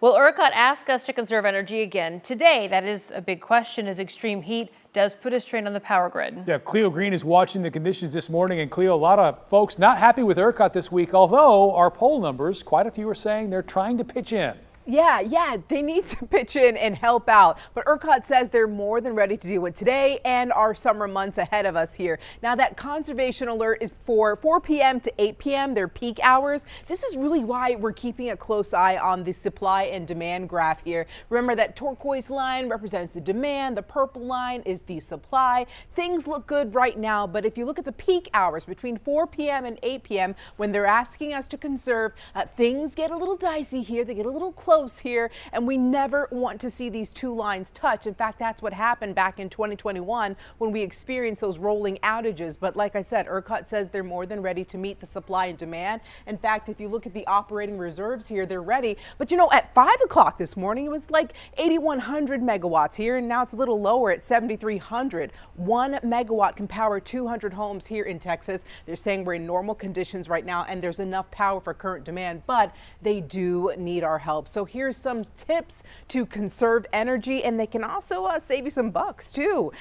Well, ERCOT asked us to conserve energy again today. That is a big question as extreme heat does put a strain on the power grid. Yeah, Cleo Green is watching the conditions this morning. And Cleo, a lot of folks not happy with ERCOT this week, although our poll numbers, quite a few are saying they're trying to pitch in. Yeah, they need to pitch in and help out. But ERCOT says they're more than ready to deal with today and our summer months ahead of us here. Now, that conservation alert is for 4 p.m. to 8 p.m., their peak hours. This is really why we're keeping a close eye on the supply and demand graph here. Remember that turquoise line represents the demand, the purple line is the supply. Things look good right now, but if you look at the peak hours between 4 p.m. and 8 p.m. when they're asking us to conserve, things get a little dicey here. They get a little close here, and we never want to see these two lines touch. In fact, that's what happened back in 2021 when we experienced those rolling outages. But like I said, ERCOT says they're more than ready to meet the supply and demand. In fact, if you look at the operating reserves here, they're ready. But you know, at 5 o'clock this morning, it was like 8,100 megawatts here, and now it's a little lower at 7,300. 1 megawatt can power 200 homes here in Texas. They're saying we're in normal conditions right now, and there's enough power for current demand, but they do need our help. So here's some tips to conserve energy, and they can also save you some bucks too.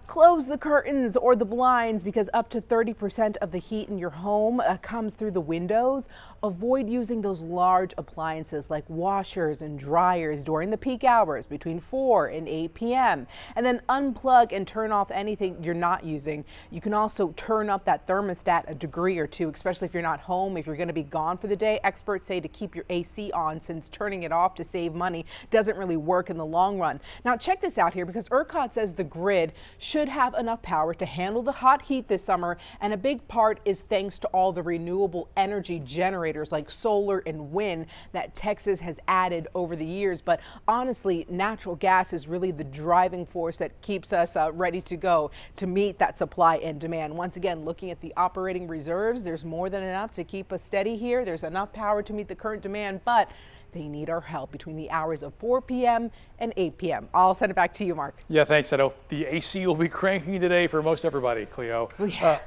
Close the curtains or the blinds because up to 30% of the heat in your home comes through the windows. Avoid using those large appliances like washers and dryers during the peak hours between 4 and 8 p.m. And then unplug and turn off anything you're not using. You can also turn up that thermostat a degree or two, especially if you're not home. If you're going to be gone for the day, experts say to keep your AC on since turning it off to save money doesn't really work in the long run. Now check this out here because ERCOT says the grid should have enough power to handle the hot heat this summer, and a big part is thanks to all the renewable energy generators like solar and wind that Texas has added over the years. But honestly, natural gas is really the driving force that keeps us ready to go to meet that supply and demand. Once again, looking at the operating reserves, there's more than enough to keep us steady here. There's enough power to meet the current demand, but they need our help between the hours of 4 p.m. and 8 p.m. I'll send it back to you, Mark. Yeah, thanks. I know the AC will be cranking today for most everybody, Cleo. Yeah.